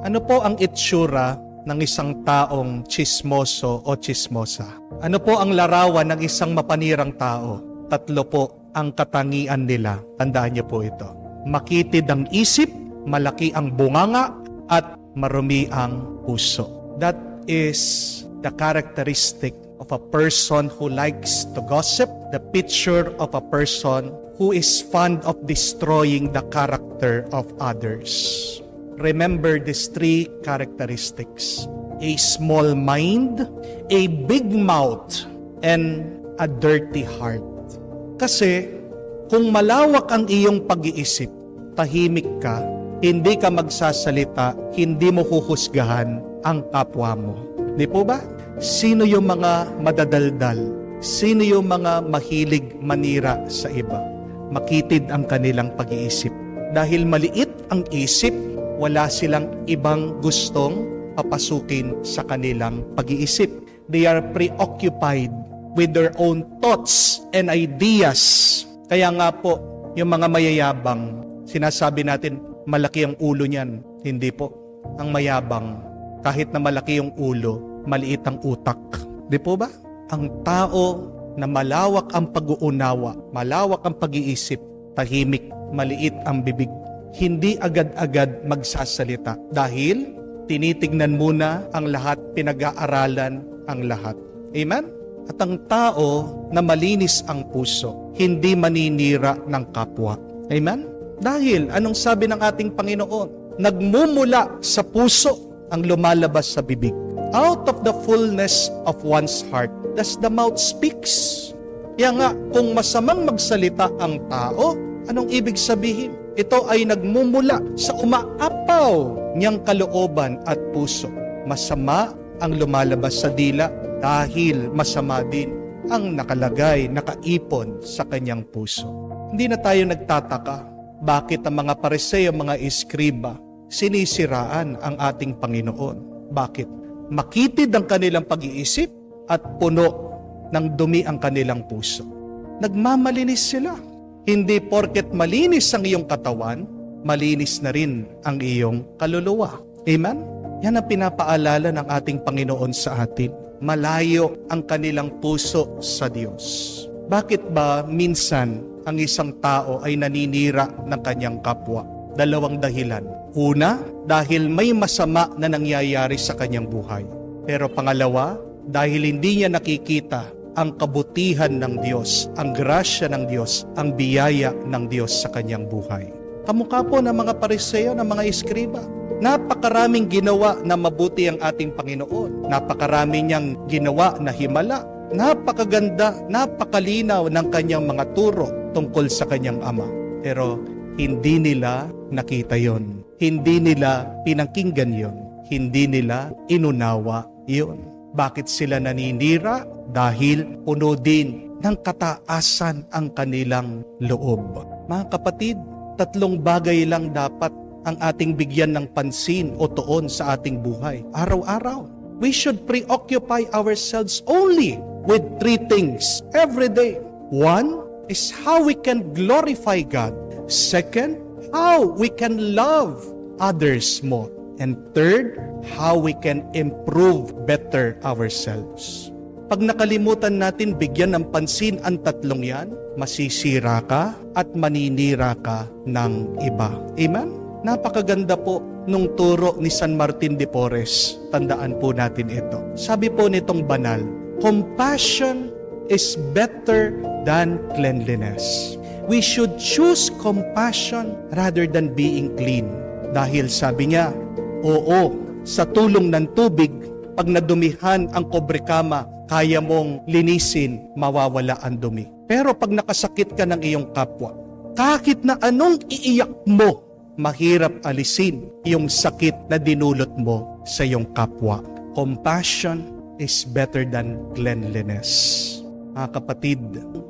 Ano po ang itsura ng isang taong tsismoso o tsismosa? Ano po ang larawan ng isang mapanirang tao? 3 po ang katangian nila. Tandaan niyo po ito. Makitid ang isip, malaki ang bunganga, at marumi ang puso. That is the characteristic of a person who likes to gossip, the picture of a person who is fond of destroying the character of others. Remember these 3 characteristics: a small mind, a big mouth, and a dirty heart. Kasi kung malawak ang iyong pag-iisip, tahimik ka, hindi ka magsasalita, hindi mo huhusgahan ang kapwa mo. Di po ba? Sino yung mga madadaldal? Sino yung mga mahilig manira sa iba? Makitid ang kanilang pag-iisip. Dahil maliit ang isip, wala silang ibang gustong papasukin sa kanilang pag-iisip. They are preoccupied with their own thoughts and ideas. Kaya nga po, yung mga mayayabang, sinasabi natin, malaki ang ulo niyan. Hindi po. Ang mayabang, kahit na malaki yung ulo, maliit ang utak. Di po ba? Ang tao na malawak ang pag-uunawa, malawak ang pag-iisip, tahimik, maliit ang bibig. Hindi agad-agad magsasalita dahil tinitignan muna ang lahat, pinag-aaralan ang lahat. Amen? At ang tao na malinis ang puso, hindi maninira ng kapwa. Amen? Dahil, anong sabi ng ating Panginoon? Nagmumula sa puso ang lumalabas sa bibig. Out of the fullness of one's heart, thus the mouth speaks. Kaya nga, kung masamang magsalita ang tao, anong ibig sabihin? Ito ay nagmumula sa umaapaw niyang kalooban at puso. Masama ang lumalabas sa dila dahil masama din ang nakalagay, nakaipon sa kanyang puso. Hindi na tayo nagtataka bakit ang mga Pariseo, mga Eskriba, sinisiraan ang ating Panginoon. Bakit? Makitid ang kanilang pag-iisip at puno ng dumi ang kanilang puso. Nagmamalinis sila. Hindi porket malinis ang iyong katawan, malinis na rin ang iyong kaluluwa. Amen? Yan ang pinapaalala ng ating Panginoon sa atin. Malayo ang kanilang puso sa Diyos. Bakit ba minsan ang isang tao ay naninira ng kanyang kapwa? 2 dahilan. Una, dahil may masama na nangyayari sa kanyang buhay. Pero pangalawa, dahil hindi niya nakikita ang kabutihan ng Diyos, ang grasya ng Diyos, ang biyaya ng Diyos sa kanyang buhay. Kamukha po ng mga Pariseo, ng mga Eskriba. Napakaraming ginawa na mabuti ang ating Panginoon. Napakarami niyang ginawa na himala. Napakaganda, napakalinaw ng kanyang mga turo tungkol sa kanyang Ama. Pero hindi nila nakita yon. Hindi nila pinakinggan yon. Hindi nila inunawa yon. Bakit sila naninira? Dahil puno din ng kataasan ang kanilang loob. Mga kapatid, 3 bagay lang dapat ang ating bigyan ng pansin o tuon sa ating buhay. Araw-araw. We should preoccupy ourselves only with 3 things every day. 1 is how we can glorify God. 2, how we can love others more. And 3, how we can improve better ourselves. Pag nakalimutan natin bigyan ng pansin ang 3 yan, masisira ka at maninira ka ng iba. Amen? Napakaganda po nung turo ni San Martin de Porres. Tandaan po natin ito. Sabi po nitong banal, compassion is better than cleanliness. We should choose compassion rather than being clean. Dahil sabi niya, oo, sa tulong ng tubig, pag nadumihan ang kobrekama, kaya mong linisin, mawawala ang dumi. Pero pag nakasakit ka ng iyong kapwa, kahit na anong iiyak mo, mahirap alisin yung sakit na dinulot mo sa iyong kapwa. Compassion is better than cleanliness. Mga kapatid,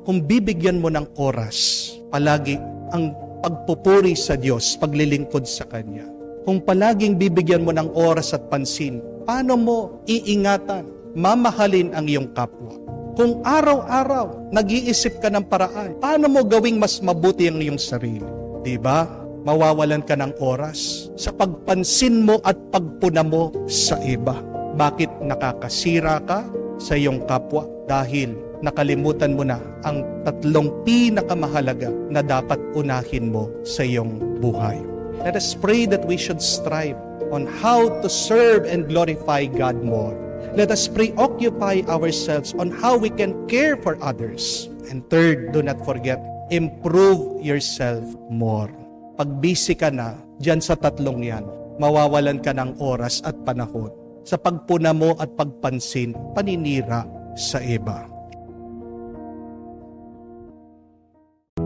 kung bibigyan mo ng oras, palagi ang pagpupuri sa Diyos, paglilingkod sa Kanya. Kung palaging bibigyan mo ng oras at pansin, paano mo iingatan, mamahalin ang iyong kapwa? Kung araw-araw nag-iisip ka ng paraan, paano mo gawing mas mabuti ang iyong sarili? Diba? Mawawalan ka ng oras sa pagpansin mo at pagpuna mo sa iba. Bakit nakakasira ka sa iyong kapwa? Dahil nakalimutan mo na ang tatlong pinakamahalaga na dapat unahin mo sa iyong buhay. Let us pray that we should strive on how to serve and glorify God more. Let us preoccupy ourselves on how we can care for others. And third, do not forget, improve yourself more. Pag busy ka na dyan sa tatlong yan, mawawalan ka ng oras at panahon sa pagpuna mo at pagpansin, paninira sa iba.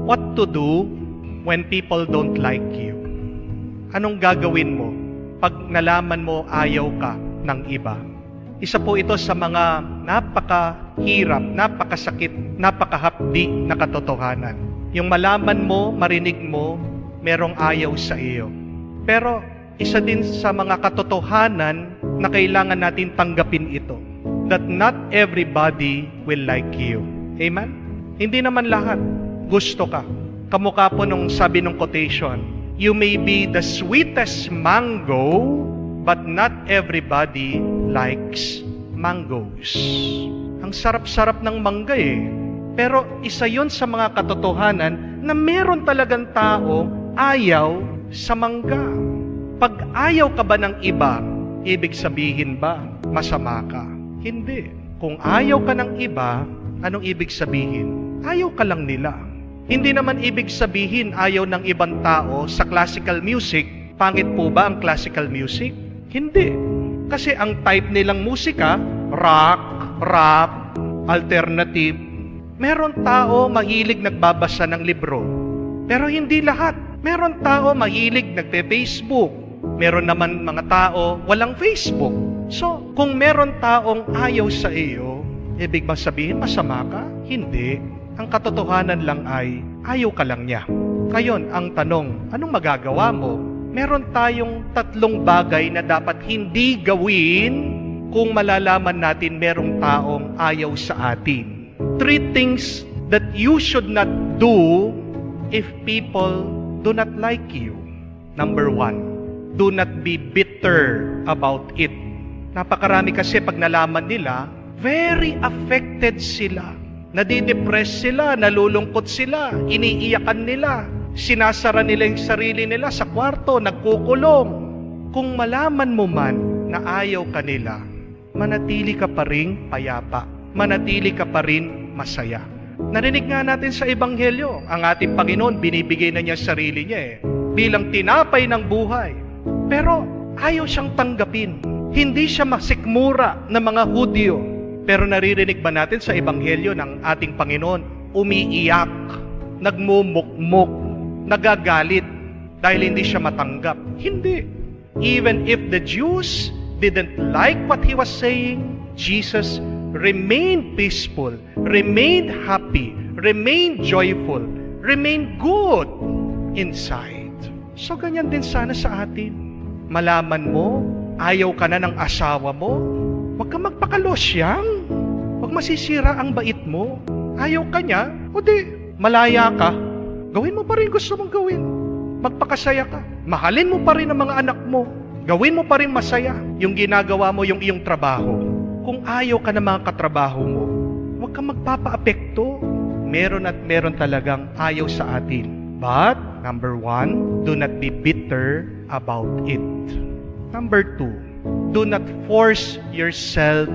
What to do when people don't like you? Anong gagawin mo pag nalaman mo ayaw ka ng iba? Isa po ito sa mga napakahirap, napakasakit, napakahapdi na katotohanan. Yung malaman mo, marinig mo, merong ayaw sa iyo. Pero isa din sa mga katotohanan na kailangan natin tanggapin ito. That not everybody will like you. Amen? Hindi naman lahat gusto ka. Kamukha po nung sabi ng quotation, you may be the sweetest mango, but not everybody likes mangoes. Ang sarap-sarap ng mangga eh. Pero isa yon sa mga katotohanan na meron talagang tao ayaw sa mangga. Pag ayaw ka ba ng iba, ibig sabihin ba masama ka? Hindi. Kung ayaw ka ng iba, anong ibig sabihin? Ayaw ka lang nila. Hindi naman ibig sabihin ayaw ng ibang tao sa classical music. Pangit po ba ang classical music? Hindi. Kasi ang type nilang musika, rock, rap, alternative. Meron tao mahilig nagbabasa ng libro. Pero hindi lahat. Meron tao mahilig nagpe-Facebook. Meron naman mga tao walang Facebook. So, kung meron taong ayaw sa iyo, ibig ba sabihin masama ka? Hindi. Ang katotohanan lang ay ayaw ka lang niya. Ngayon, ang tanong, anong magagawa mo? Meron tayong tatlong bagay na dapat hindi gawin kung malalaman natin merong taong ayaw sa atin. 3 things that you should not do if people do not like you. Number 1, do not be bitter about it. Napakarami kasi pag nalaman nila, very affected sila. Nadidepress sila, nalulungkot sila, iniiyakan nila. Sinasara nila yung sarili nila sa kwarto, nagkukulong. Kung malaman mo man na ayaw ka nila, manatili ka pa rin payapa. Manatili ka pa rin masaya. Narinig nga natin sa Ebanghelyo, ang ating Panginoon, binibigay na niya sarili niya bilang tinapay ng buhay. Pero ayaw siyang tanggapin. Hindi siya masikmura ng mga Hudyo. Pero naririnig ba natin sa Ebanghelyo ng ating Panginoon, umiiyak, nagmumukmuk, nagagalit dahil hindi siya matanggap? Hindi. Even if the Jews didn't like what he was saying, Jesus remained peaceful, remained happy, remained joyful, remained good inside. So ganyan din sana sa atin. Malaman mo, ayaw ka na ng asawa mo, huwag ka magpakalosyang. Huwag masisira ang bait mo. Ayaw ka niya, o di, malaya ka. Gawin mo pa rin gusto mong gawin. Magpakasaya ka. Mahalin mo pa rin ang mga anak mo. Gawin mo pa rin masaya yung ginagawa mo, yung iyong trabaho. Kung ayaw ka ng mga katrabaho mo, huwag kang magpapaapekto. Meron at meron talagang ayaw sa atin. But, number 1, do not be bitter about it. Number 2, do not force yourself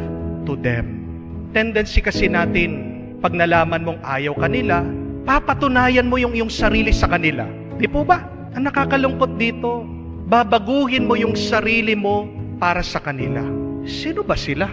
to them. Tendency kasi natin, pag nalaman mong ayaw kanila, papatunayan mo yung iyong sarili sa kanila. Di po ba? Ang nakakalungkot dito, babaguhin mo yung sarili mo para sa kanila. Sino ba sila?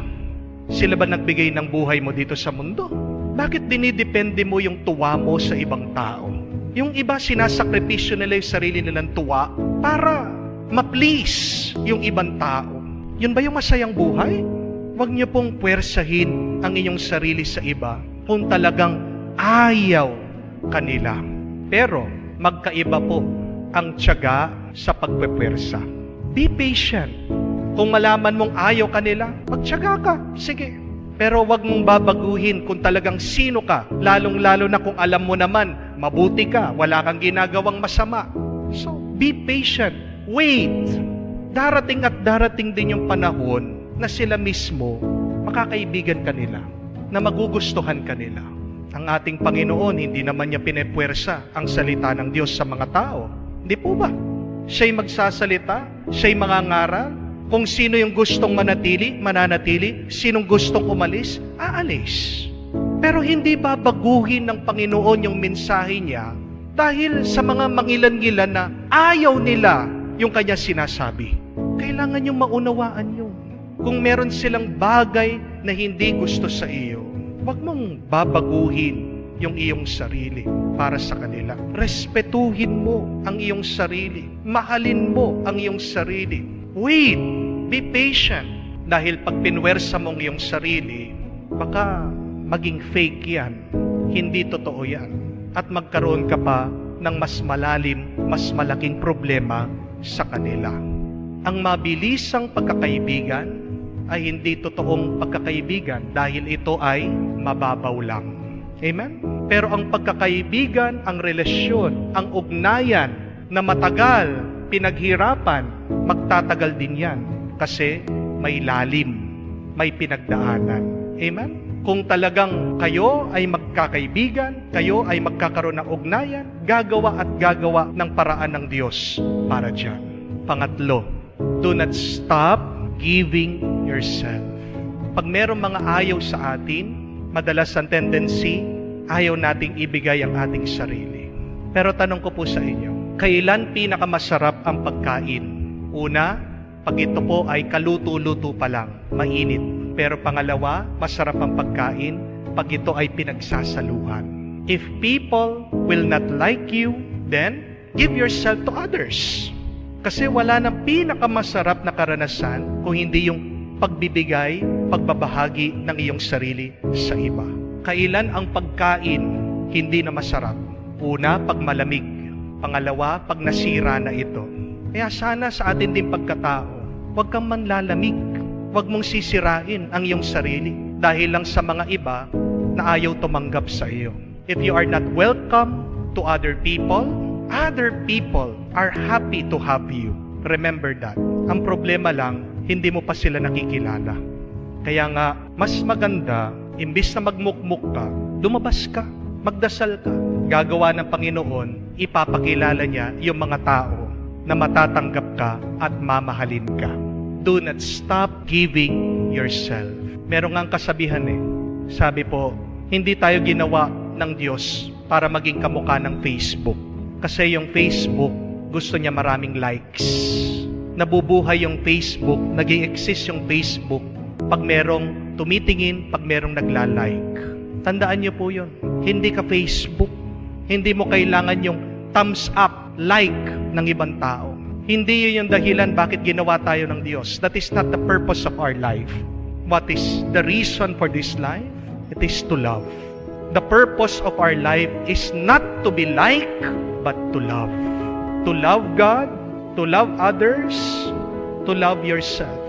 Sila ba nagbigay ng buhay mo dito sa mundo? Bakit dinidepende mo yung tuwa mo sa ibang tao? Yung iba, sinasakripisyo nila yung sarili nilang tuwa para ma-please yung ibang tao. Yun ba yung masayang buhay? Huwag niyo pong puwersahin ang inyong sarili sa iba kung talagang ayaw kanila. Pero magkaiba po ang tiyaga sa pagpepwersa. Be patient. Kung malaman mong ayaw kanila, magtiyaga ka. Sige. Pero huwag mong babaguhin kung talagang sino ka. Lalong-lalo na kung alam mo naman, mabuti ka, wala kang ginagawang masama. So, be patient. Wait! Darating at darating din yung panahon na sila mismo makakaibigan kanila, na magugustuhan kanila. Ang ating Panginoon, hindi naman niya pinepwersa ang salita ng Diyos sa mga tao. Hindi po ba? Siya'y magsasalita, siya'y mangangaral. Kung sino yung gustong manatili, mananatili. Sinong gustong umalis, aalis. Pero hindi babaguhin ng Panginoon yung mensahe niya dahil sa mga mangilan-ngilan na ayaw nila yung kanya sinasabi. Kailangan yung maunawaan yun. Kung meron silang bagay na hindi gusto sa iyo, huwag mong babaguhin yung iyong sarili para sa kanila. Respetuhin mo ang iyong sarili. Mahalin mo ang iyong sarili. Wait! Be patient. Dahil pag pinwersa mong iyong sarili, baka maging fake yan. Hindi totoo yan. At magkaroon ka pa ng mas malalim, mas malaking problema sa kanila. Ang mabilisang pagkakaibigan ay hindi totoong pagkakaibigan dahil ito ay mababaw lang. Amen? Pero ang pagkakaibigan, ang relasyon, ang ugnayan na matagal, pinaghirapan, magtatagal din yan kasi may lalim, may pinagdaanan. Amen? Kung talagang kayo ay magkakaibigan, kayo ay magkakaroon ng ugnayan, gagawa at gagawa ng paraan ng Diyos para dyan. Pangatlo, do not stop giving yourself. Pag merong mga ayaw sa atin, madalas ang tendency, ayaw nating ibigay ang ating sarili. Pero tanong ko po sa inyo, kailan pinakamasarap ang pagkain? Una, pag ito po ay kaluto-luto pa lang, mainit. Pero pangalawa, masarap ang pagkain pag ito ay pinagsasaluhan. If people will not like you, then give yourself to others. Kasi wala nang pinakamasarap na karanasan kung hindi yung pagbibigay, pagbabahagi ng iyong sarili sa iba. Kailan ang pagkain hindi na masarap? Una, pag malamig. Pangalawa, pag nasira na ito. Kaya sana sa atin din pagkatao, huwag kang manlalamig. Huwag mong sisirain ang iyong sarili dahil lang sa mga iba na ayaw tumanggap sa iyo. If you are not welcome to other people are happy to have you. Remember that. Ang problema lang, hindi mo pa sila nakikilala. Kaya nga, mas maganda, imbis na magmukmuk ka, lumabas ka, magdasal ka. Gagawa ng Panginoon, ipapakilala niya yung mga tao na matatanggap ka at mamahalin ka. Do not stop giving yourself. Meron ngang kasabihan Sabi po, hindi tayo ginawa ng Diyos para maging kamukha ng Facebook. Kasi yung Facebook, gusto niya maraming likes. Nabubuhay yung Facebook, nag-i-exist yung Facebook pag merong tumitingin, pag merong nagla-like. Tandaan niyo po yun. Hindi ka Facebook. Hindi mo kailangan yung thumbs up, like ng ibang tao. Hindi yun yung dahilan bakit ginawa tayo ng Diyos. That is not the purpose of our life. What is the reason for this life? It is to love. The purpose of our life is not to be liked, but to love. To love God, to love others, to love yourself.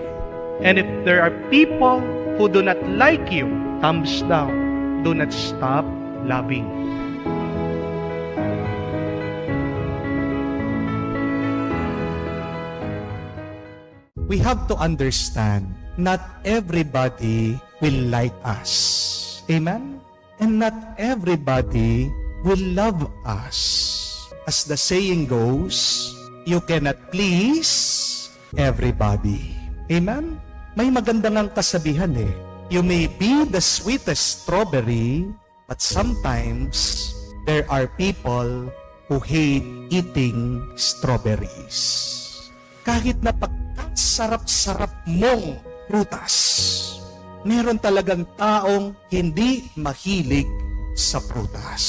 And if there are people who do not like you, thumbs down. Do not stop loving. We have to understand, not everybody will like us. Amen? And not everybody will love us. As the saying goes, you cannot please everybody. Amen? May magandang ang kasabihan You may be the sweetest strawberry, but sometimes there are people who hate eating strawberries. Kahit na pagkasarap-sarap mong prutas, meron talagang taong hindi mahilig sa prutas.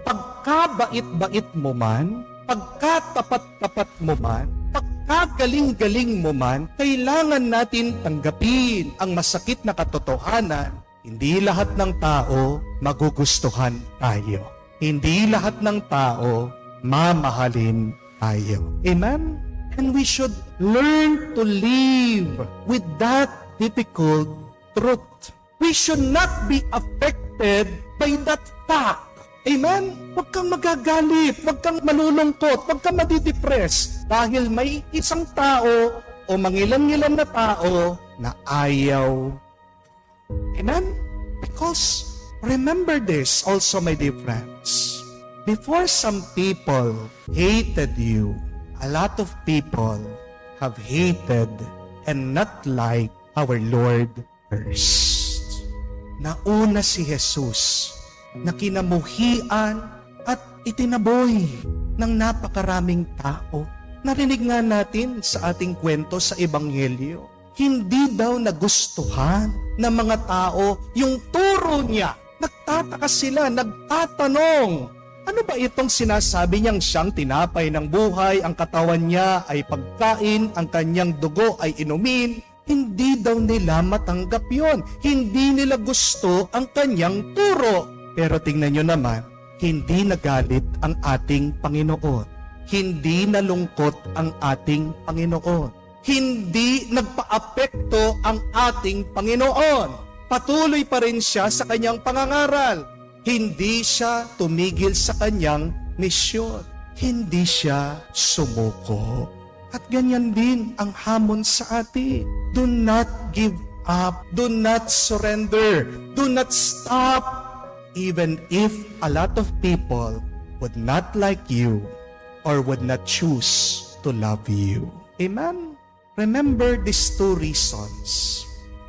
Pagkabait-bait mo man, pagkatapat-tapat mo man, pagkagaling-galing mo man, kailangan natin tanggapin ang masakit na katotohanan. Hindi lahat ng tao magugustuhan tayo. Hindi lahat ng tao mamahalin tayo. Amen? And we should learn to live with that difficult truth. We should not be affected by that fact Amen? Huwag kang magagalit, huwag kang malulungkot, huwag kang madidepress dahil may isang tao o mangilan-ngilan na tao na ayaw. Amen? Because remember this also, my dear friends. Before some people hated you, a lot of people have hated and not liked our Lord first. Nauna si Jesus na kinamuhian at itinaboy ng napakaraming tao. Narinig nga natin sa ating kwento sa Ebanghelyo. Hindi daw nagustuhan ng mga tao yung turo niya. Nagtataka sila, nagtatanong, ano ba itong sinasabi niyang siyang tinapay ng buhay, ang katawan niya ay pagkain, ang kanyang dugo ay inumin? Hindi daw nila matanggap yon. Hindi nila gusto ang kanyang turo. Pero tingnan nyo naman, hindi nagalit ang ating Panginoon. Hindi nalungkot ang ating Panginoon. Hindi nagpaapekto ang ating Panginoon. Patuloy pa rin siya sa kanyang pangangaral. Hindi siya tumigil sa kanyang misyon. Hindi siya sumuko. At ganyan din ang hamon sa atin. Do not give up. Do not surrender. Do not stop. Even if a lot of people would not like you or would not choose to love you. Amen? Remember these two reasons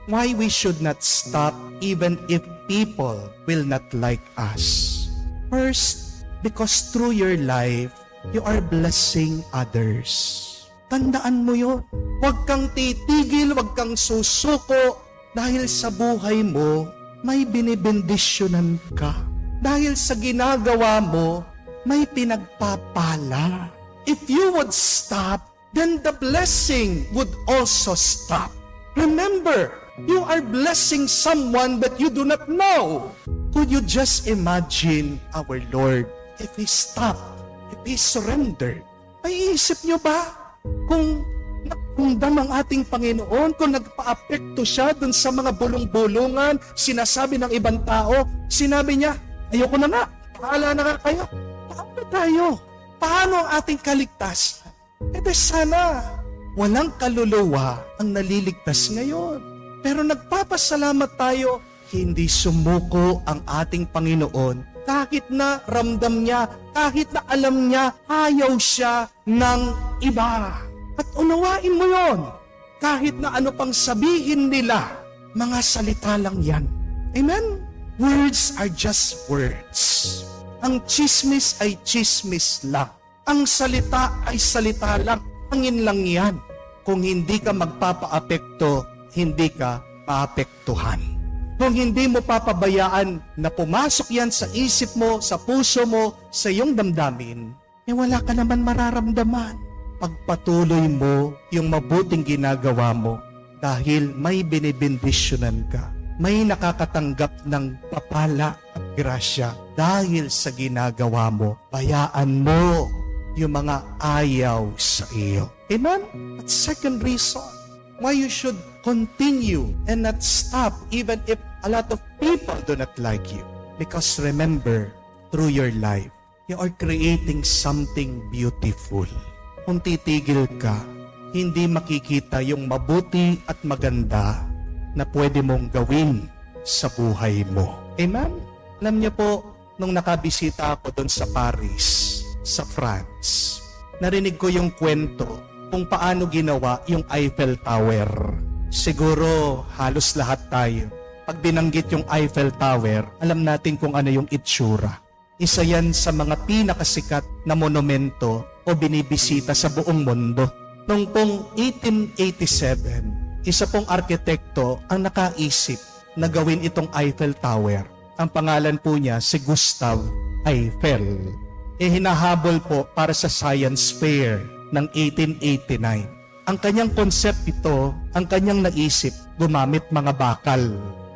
why we should not stop even if people will not like us. First, because through your life, you are blessing others. Tandaan mo yun. Huwag kang titigil, huwag kang susuko dahil sa buhay mo, may binibendisyonan ka. Dahil sa ginagawa mo, may pinagpapala. If you would stop, then the blessing would also stop. Remember, you are blessing someone that you do not know. Could you just imagine our Lord if He stopped, if He surrendered? Maiisip niyo ba kung nakundam ang ating Panginoon, kung nagpa-apekto siya dun sa mga bulong-bulungan, sinasabi ng ibang tao, sinabi niya, ayoko na nga, paala na nga kayo. Paano tayo? Paano ang ating kaligtasan? Sana, walang kaluluwa ang naliligtas ngayon. Pero nagpapasalamat tayo, hindi sumuko ang ating Panginoon. Kahit na ramdam niya, kahit na alam niya, ayaw siya ng iba. At unawain mo yon. Kahit na ano pang sabihin nila, mga salita lang yan. Amen? Words are just words. Ang chismis ay chismis lang. Ang salita ay salita lang. Angin lang yan. Kung hindi ka magpapaapekto, hindi ka paapektuhan. Kung hindi mo papabayaan na pumasok yan sa isip mo, sa puso mo, sa iyong damdamin, wala ka naman mararamdaman. Pagpatuloy mo yung mabuting ginagawa mo dahil may binibendisyonan ka. May nakakatanggap ng papala at grasya dahil sa ginagawa mo. Bayaan mo yung mga ayaw sa iyo. Amen? At second reason why you should continue and not stop even if a lot of people do not like you. Because remember, through your life, you are creating something beautiful. Kung titigil ka, hindi makikita yung mabuti at maganda na pwede mong gawin sa buhay mo. Amen? Alam niyo po, nung nakabisita ako doon sa Paris, sa France, narinig ko yung kwento kung paano ginawa yung Eiffel Tower. Siguro halos lahat tayo, pag binanggit yung Eiffel Tower, alam natin kung ano yung itsura. Isa yan sa mga pinakasikat na monumento o binibisita sa buong mundo. Noong pong 1887, isa pong arkitekto ang nakaisip na gawin itong Eiffel Tower. Ang pangalan po niya si Gustave Eiffel. Hinahabol po para sa Science Fair ng 1889. Ang kanyang concept ito, ang kanyang naisip, gumamit mga bakal.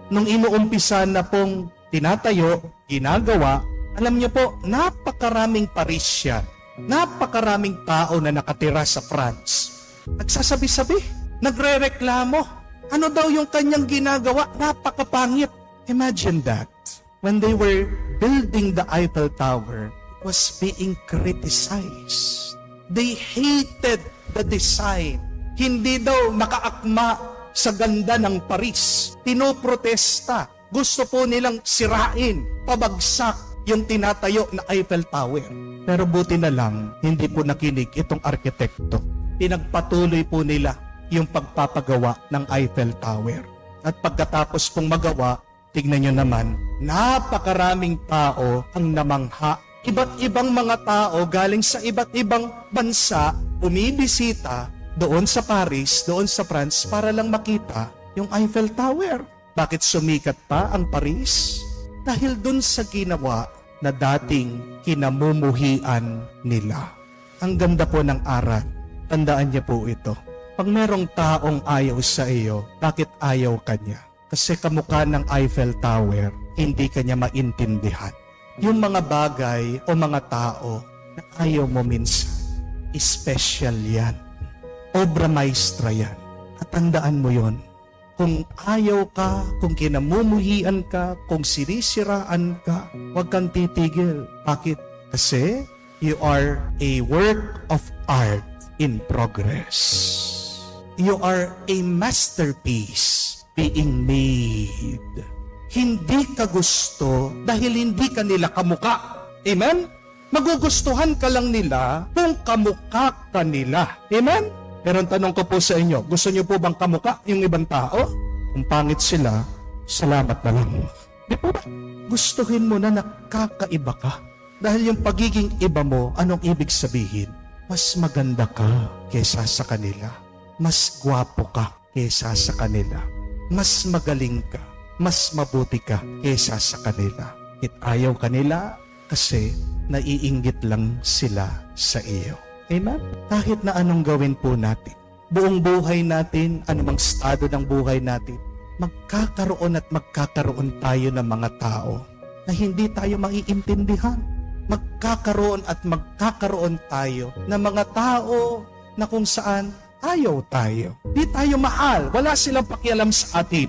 Nung inuumpisa na pong tinatayo, ginagawa, alam niyo po, napakaraming Parisian, napakaraming tao na nakatira sa France. Nagsasabi-sabi, nagre-reklamo. Ano daw yung kanyang ginagawa? Napakapangit. Imagine that. When they were building the Eiffel Tower, it was being criticized. They hated the design. Hindi daw nakaakma sa ganda ng Paris. Pinoprotesta. Gusto po nilang sirain, pabagsak yung tinatayo na Eiffel Tower. Pero buti na lang, hindi po nakinig itong arkitekto. Pinagpatuloy po nila yung pagpapagawa ng Eiffel Tower. At pagkatapos pong magawa, tignan nyo naman, napakaraming tao ang namangha. Iba't ibang mga tao galing sa iba't ibang bansa bumibisita doon sa Paris, doon sa France para lang makita yung Eiffel Tower. Bakit sumikat pa ang Paris? Dahil doon sa ginawa na dating kinamumuhian nila. Ang ganda po ng aral. Tandaan niyo po ito. Pag merong taong ayaw sa iyo, bakit ayaw ka niya? Kasi kamukha ng Eiffel Tower, hindi ka niya maintindihan. Yung mga bagay o mga tao na ayaw mo minsan, special yan. Obra maestra yan. At tandaan mo yon. Kung ayaw ka, kung kinamumuhian ka, kung sinisiraan ka, huwag kang titigil. Bakit? Kasi you are a work of art in progress. You are a masterpiece being made. Hindi ka gusto dahil hindi ka nila kamuka. Amen? Magugustuhan ka lang nila kung kamuka ka nila. Amen? Pero ang tanong ko po sa inyo, gusto niyo po bang kamuka yung ibang tao? Kung pangit sila, salamat na lang. Di po ba? Gustuhin mo na nakakaiba ka. Dahil yung pagiging iba mo, anong ibig sabihin? Mas maganda ka kesa sa kanila. Mas gwapo ka kesa sa kanila. Mas magaling ka. Mas mabuti ka kesa sa kanila. At ayaw kanila kasi naiinggit lang sila sa iyo. Amen? Kahit na anong gawin po natin, buong buhay natin, anumang estado ng buhay natin, magkakaroon at magkakaroon tayo ng mga tao na hindi tayo maiintindihan. Magkakaroon at magkakaroon tayo ng mga tao na kung saan ayaw tayo. Di tayo mahal. Wala silang pakialam sa atin.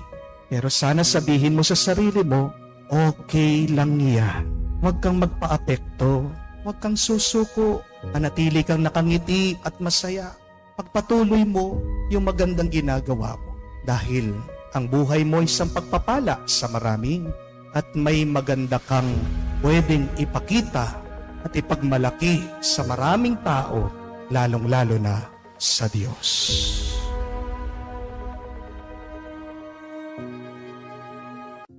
Pero sana sabihin mo sa sarili mo, okay lang yan. Huwag kang magpa-apekto. Huwag kang susuko. Manatili kang nakangiti at masaya. Pagpatuloy mo yung magandang ginagawa mo. Dahil ang buhay mo ay isang pagpapala sa maraming at may maganda kang pwedeng ipakita at ipagmalaki sa maraming tao, lalong-lalo na sa Diyos.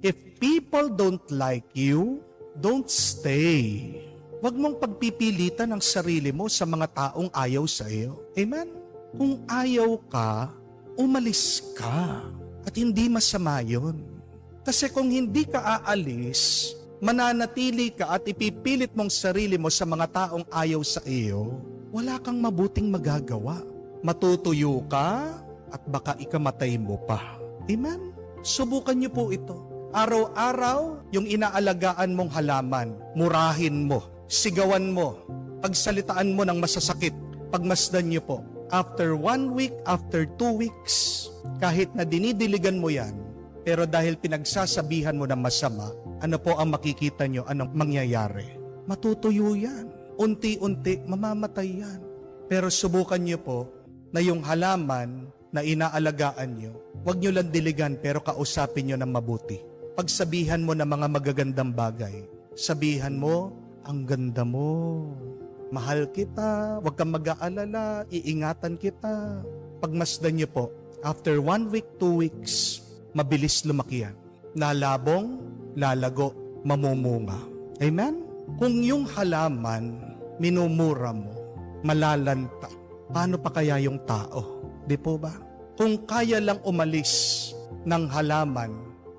If people don't like you, don't stay. Huwag mong pagpipilitan ang sarili mo sa mga taong ayaw sa iyo. Amen? Kung ayaw ka, umalis ka. At hindi masama yun. Kasi kung hindi ka aalis, mananatili ka at ipipilit mong sarili mo sa mga taong ayaw sa iyo, wala kang mabuting magagawa. Matutuyo ka at baka ikamatay mo pa. Amen? Subukan niyo po ito. Araw-araw, yung inaalagaan mong halaman, murahin mo, sigawan mo, pagsalitaan mo ng masasakit, pagmasdan niyo po. After 1 week, after 2 weeks, kahit na dinidiligan mo yan, pero dahil pinagsasabihan mo ng masama, ano po ang makikita nyo? Anong mangyayari? Matutuyo yan. Unti-unti, mamamatay yan. Pero subukan nyo po na yung halaman na inaalagaan nyo, huwag nyo lang diligan pero kausapin nyo ng mabuti. Pagsabihan mo ng mga magagandang bagay, sabihan mo, ang ganda mo. Mahal kita, huwag kang mag-aalala, iingatan kita. Pagmasdan niyo po, after 1 week, 2 weeks, mabilis lumaki yan. Lalabong, lalago, mamumunga. Amen? Kung yung halaman, minumura mo, malalanta, paano pa kaya yung tao? Di po ba? Kung kaya lang umalis ng halaman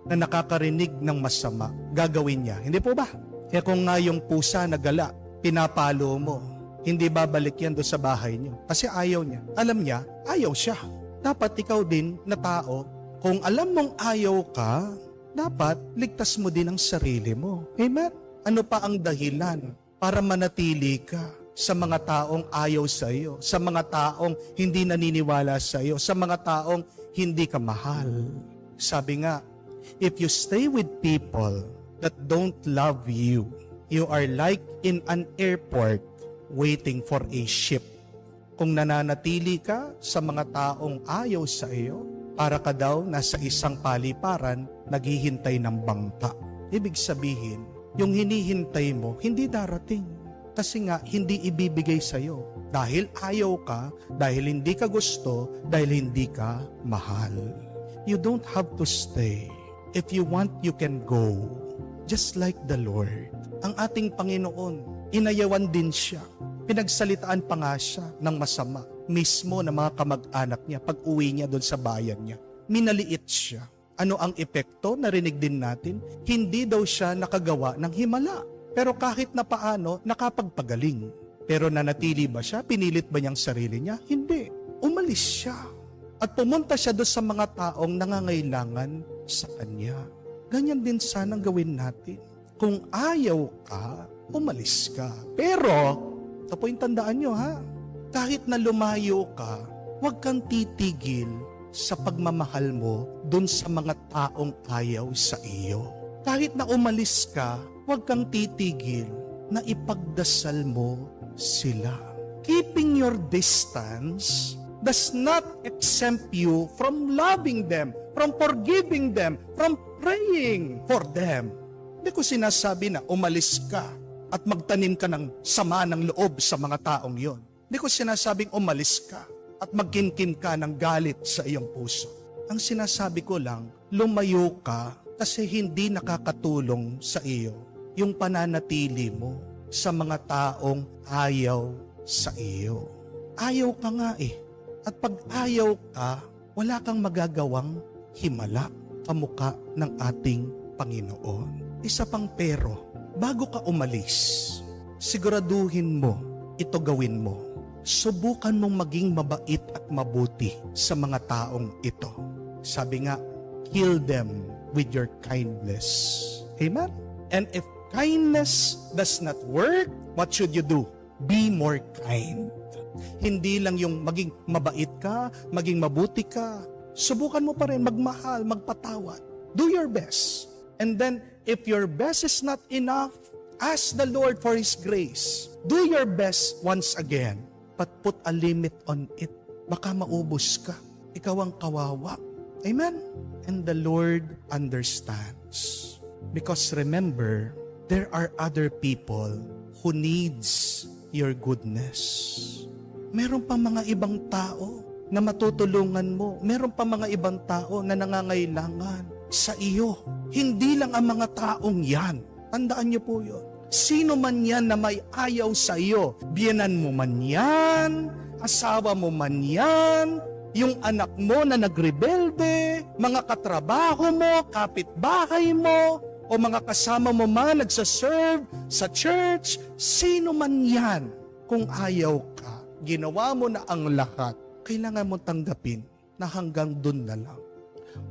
na nakakarinig ng masama, gagawin niya. Hindi po ba? Kaya kung nga yung pusa na gala, pinapalo mo, hindi babalik yan doon sa bahay niyo. Kasi ayaw niya. Alam niya, ayaw siya. Dapat ikaw din na tao, kung alam mong ayaw ka, dapat ligtas mo din ang sarili mo. Amen? Ano pa ang dahilan para manatili ka sa mga taong ayaw sa iyo, sa mga taong hindi naniniwala sa iyo, sa mga taong hindi ka mahal? Sabi nga, if you stay with people that don't love you. You are like in an airport waiting for a ship. Kung nananatili ka sa mga taong ayaw sa iyo, para ka daw nasa isang paliparan naghihintay ng bangka. Ibig sabihin, yung hinihintay mo, hindi darating. Kasi nga, hindi ibibigay sa iyo. Dahil ayaw ka, dahil hindi ka gusto, dahil hindi ka mahal. You don't have to stay. If you want, you can go. Just like the Lord. Ang ating Panginoon, inayawan din siya. Pinagsalitaan pa nga siya ng masama. Mismo ng mga kamag-anak niya pag uwi niya doon sa bayan niya. Minaliit siya. Ano ang epekto? Narinig din natin. Hindi daw siya nakagawa ng himala. Pero kahit na paano, nakapagpagaling. Pero nanatili ba siya? Pinilit ba niyang sarili niya? Hindi. Umalis siya. At pumunta siya doon sa mga taong nangangailangan sa kanya. Ganyan din sanang gawin natin. Kung ayaw ka, umalis ka. Pero, ito po yung tandaan nyo ha, kahit na lumayo ka, huwag kang titigil sa pagmamahal mo dun sa mga taong ayaw sa iyo. Kahit na umalis ka, huwag kang titigil na ipagdasal mo sila. Keeping your distance does not exempt you from loving them, from forgiving them, from praying for them. Hindi ko sinasabi na umalis ka at magtanim ka ng sama ng loob sa mga taong yon. Hindi ko sinasabing umalis ka at magkinkin ka ng galit sa iyong puso. Ang sinasabi ko lang, lumayo ka kasi hindi nakakatulong sa iyo yung pananatili mo sa mga taong ayaw sa iyo. Ayaw ka nga eh. At pag ayaw ka, wala kang magagawang himala kamukha ng ating Panginoon. Isa pang pero, bago ka umalis, siguraduhin mo, ito gawin mo. Subukan mong maging mabait at mabuti sa mga taong ito. Sabi nga, heal them with your kindness. Amen? And if kindness does not work, what should you do? Be more kind. Hindi lang yung maging mabait ka, maging mabuti ka. Subukan mo pa rin magmahal, magpatawad. Do your best. And then, if your best is not enough, ask the Lord for His grace. Do your best once again. But put a limit on it. Baka maubos ka. Ikaw ang kawawa. Amen? And the Lord understands. Because remember, there are other people who needs your goodness. Meron pa mga ibang tao na matutulungan mo. Meron pa mga ibang tao na nangangailangan sa iyo. Hindi lang ang mga taong yan. Tandaan niyo po yun. Sino man yan na may ayaw sa iyo, biyenan mo man yan, asawa mo man yan, yung anak mo na nagrebelde, mga katrabaho mo, kapitbahay mo, o mga kasama mo man nagsaserve sa church, sino man yan, kung ayaw ka, ginawa mo na ang lahat, kailangan mo tanggapin na hanggang dun na lang.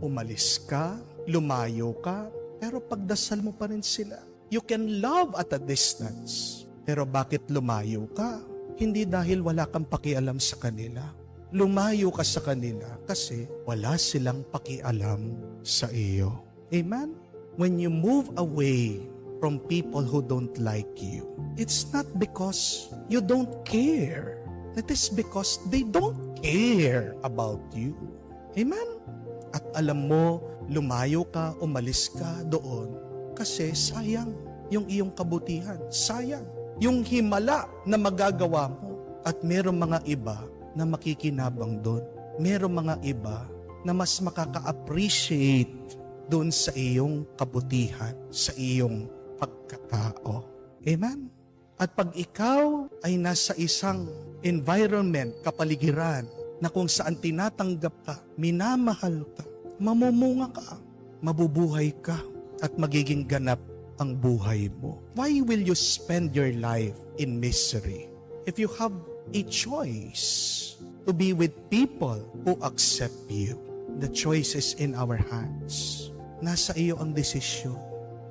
Umalis ka, lumayo ka, pero pagdasal mo pa rin sila. You can love at a distance. Pero bakit lumayo ka? Hindi dahil wala kang pakialam sa kanila. Lumayo ka sa kanila kasi wala silang pakialam sa iyo. Amen? When you move away from people who don't like you, it's not because you don't care. It is because they don't care about you. Amen? At alam mo, lumayo ka, umalis ka doon kasi sayang yung iyong kabutihan. Sayang yung himala na magagawa mo. At merong mga iba na makikinabang doon. Merong mga iba na mas makaka-appreciate doon sa iyong kabutihan, sa iyong pagkatao. Amen? At pag ikaw ay nasa isang environment, kapaligiran, na kung saan tinatanggap ka, minamahal ka, mamumunga ka, mabubuhay ka, at magiging ganap ang buhay mo. Why will you spend your life in misery if you have a choice to be with people who accept you? The choice is in our hands. Nasa iyo ang desisyon.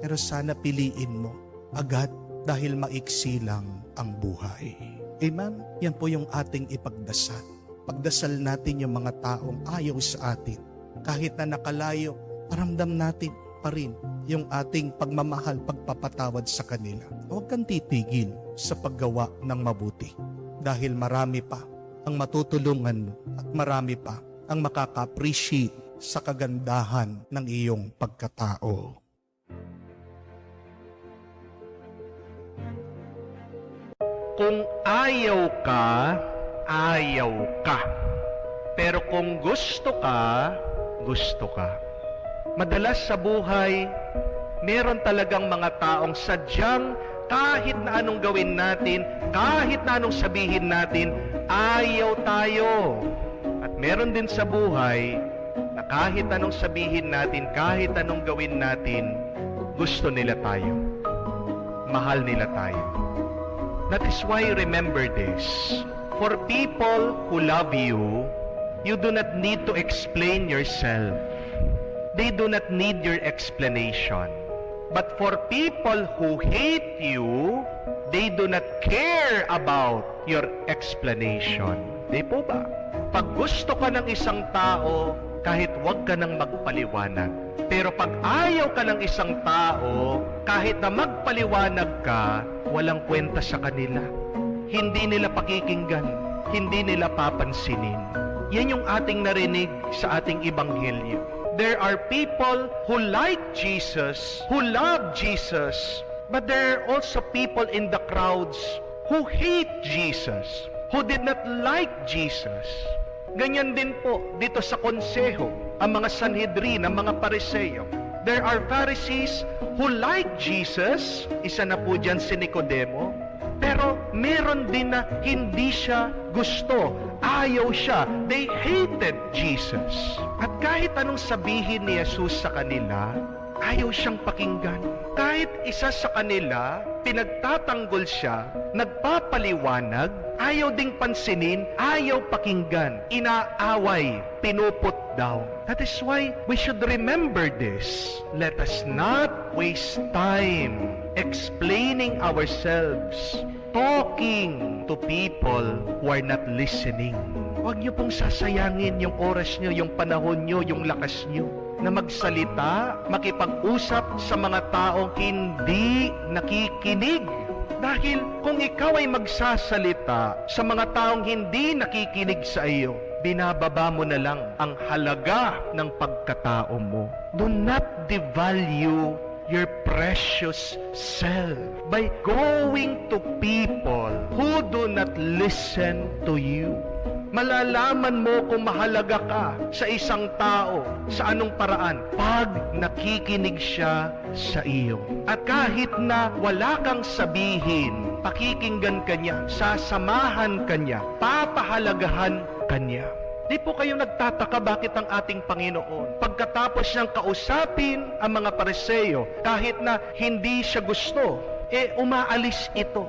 Pero sana piliin mo agad dahil maiksi lang ang buhay. Amen? Yan po yung ating ipagdasal. Pagdasal natin yung mga taong ayaw sa atin. Kahit na nakalayo, paramdam natin, pa rin yung ating pagmamahal, pagpapatawad sa kanila. Huwag kang titigil sa paggawa ng mabuti dahil marami pa ang matutulungan mo at marami pa ang makaka-appreciate sa kagandahan ng iyong pagkatao. Kung ayaw ka, ayaw ka. Pero kung gusto ka, gusto ka. Madalas sa buhay, meron talagang mga taong sadyang kahit na anong gawin natin, kahit na anong sabihin natin, ayaw tayo. At meron din sa buhay na kahit anong sabihin natin, kahit anong gawin natin, gusto nila tayo. Mahal nila tayo. That is why remember this. For people who love you, you do not need to explain yourself. They do not need your explanation. But for people who hate you, they do not care about your explanation. Di po ba? Pag gusto ka ng isang tao, kahit wag ka nang magpaliwanag. Pero pag ayaw ka ng isang tao, kahit na magpaliwanag ka, walang kwenta sa kanila. Hindi nila pakikinggan, hindi nila papansinin. Yan yung ating narinig sa ating ebanghelyo. There are people who like Jesus, who love Jesus, but there are also people in the crowds who hate Jesus, who did not like Jesus. Ganyan din po dito sa konseho, ang mga Sanhedrin, ang mga Pariseo. There are Pharisees who like Jesus, isa na po dyan si Nicodemo, pero meron din na hindi siya gusto, ayaw siya. They hated Jesus. At kahit anong sabihin ni Jesus sa kanila, ayaw siyang pakinggan. Kahit isa sa kanila, pinagtatanggol siya, nagpapaliwanag, ayaw ding pansinin, ayaw pakinggan, inaaway, pinuput down. That is why we should remember this. Let us not waste time explaining ourselves, talking to people who are not listening. Huwag niyo pong sasayangin yung oras niyo, yung panahon niyo, yung lakas niyo na magsalita, makipag-usap sa mga taong hindi nakikinig. Dahil kung ikaw ay magsasalita sa mga taong hindi nakikinig sa iyo, binababa mo na lang ang halaga ng pagkatao mo. Do not devalue your precious self by going to people who do not listen to you. Malalaman mo kung mahalaga ka sa isang tao sa anong paraan pag nakikinig siya sa iyo. At kahit na wala kang sabihin, pakikinggan ka niya, sasamahan ka niya, papahalagahan ka niya. Di po kayo nagtataka bakit ang ating Panginoon, pagkatapos niyang kausapin ang mga Pariseo, kahit na hindi siya gusto, umaalis ito.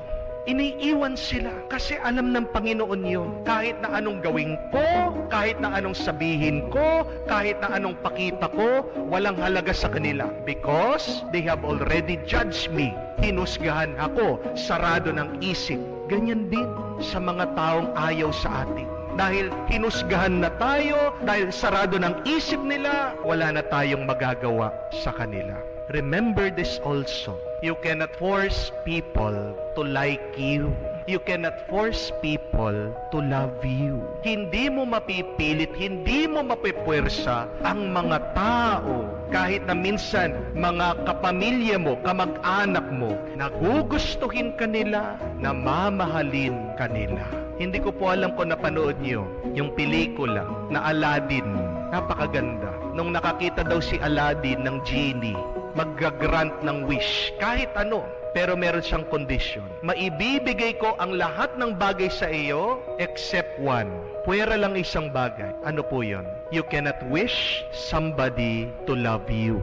Iniiwan sila kasi alam ng Panginoon yun. Kahit na anong gawin ko, kahit na anong sabihin ko, kahit na anong pakita ko, walang halaga sa kanila. Because they have already judged me. Hinusgahan ako, sarado ng isip. Ganyan din sa mga taong ayaw sa atin. Dahil hinusgahan na tayo, dahil sarado ng isip nila, wala na tayong magagawa sa kanila. Remember this also. You cannot force people to like you. You cannot force people to love you. Hindi mo mapipilit, hindi mo mapipwersa ang mga tao. Kahit na minsan, mga kapamilya mo, kamag-anak mo, nagugustuhin ka nila, na mamahalin ka nila. Hindi ko po alam kung napanood niyo yung pelikula na Aladdin. Napakaganda. Nung nakakita daw si Aladdin ng genie, mag-grant ng wish, kahit ano, pero meron siyang condition. Maibibigay ko ang lahat ng bagay sa iyo except one. Puwera lang isang bagay. Ano po yun? You cannot wish somebody to love you.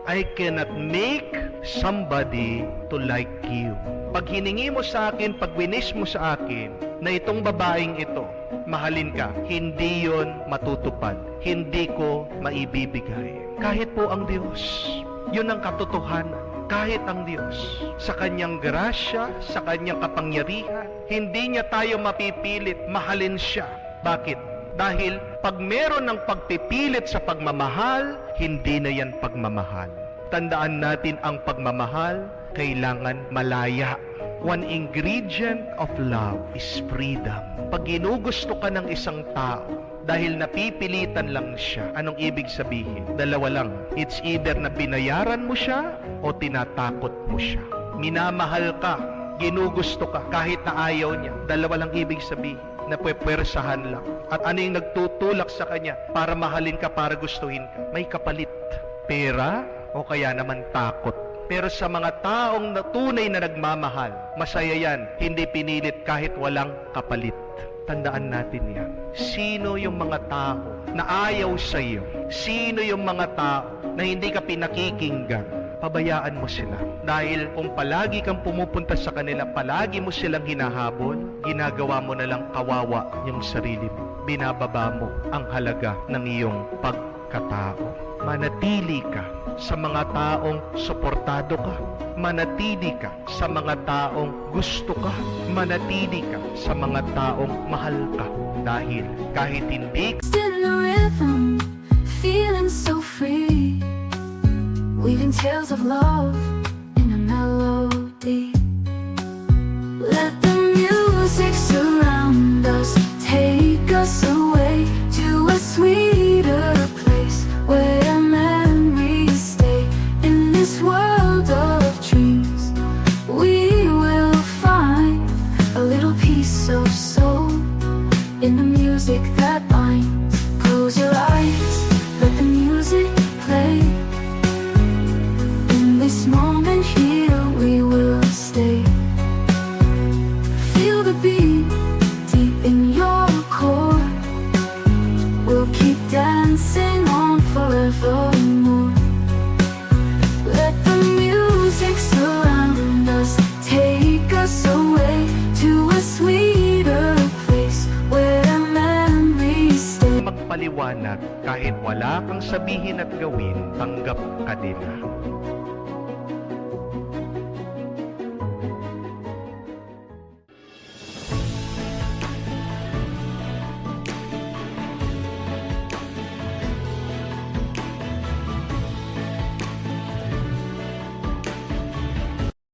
I cannot make somebody to like you. Pag hiningi mo sa akin, pag winis mo sa akin, na itong babaeng ito, mahalin ka, hindi yon matutupad. Hindi ko maibibigay. Kahit po ang Diyos. Yun ang katotohanan. Kahit ang Diyos, sa Kanyang grasya, sa Kanyang kapangyarihan, hindi niya tayo mapipilit, mahalin siya. Bakit? Dahil pag meron ng pagpipilit sa pagmamahal, hindi na yan pagmamahal. Tandaan natin ang pagmamahal, kailangan malaya. One ingredient of love is freedom. Pag ginugusto ka ng isang tao, dahil napipilitan lang siya, anong ibig sabihin? Dalawa lang. It's either na binayaran mo siya o tinatakot mo siya. Minamahal ka, ginugusto ka, kahit na ayaw niya. Dalawa lang ibig sabihin, na pwepwersahan lang. At ano yung nagtutulak sa kanya para mahalin ka, para gustuhin ka? May kapalit. Pera o kaya naman takot. Pero sa mga taong tunay na nagmamahal, masaya yan, hindi pinilit kahit walang kapalit. Tandaan natin yan. Sino yung mga tao na ayaw sa iyo? Sino yung mga tao na hindi ka pinakikinggan? Pabayaan mo sila. Dahil kung palagi kang pumupunta sa kanila, palagi mo silang hinahabol, ginagawa mo na lang kawawa yung sarili mo. Binababa mo ang halaga ng iyong pagkatao. Manatili ka sa mga taong suportado ka. Manatili ka sa mga taong gusto ka. Manatili ka sa mga taong mahal ka. Dahil kahit hindi In the rhythm, feeling so free, weaving tales of love in a melody. Let the music surround us, take us away to a sweeter place where memories stay. In this world of dreams, we will find a little piece of soul in the music that binds. Close your eyes, let the music play. In this moment here we will stay. Feel the beat deep in your core. We'll keep dancing on forevermore. Let the music surround us, take us away to a sweeter place where memories stay. magpaliwanag, kahit wala kang sabihin at gawin, tanggap ka nila.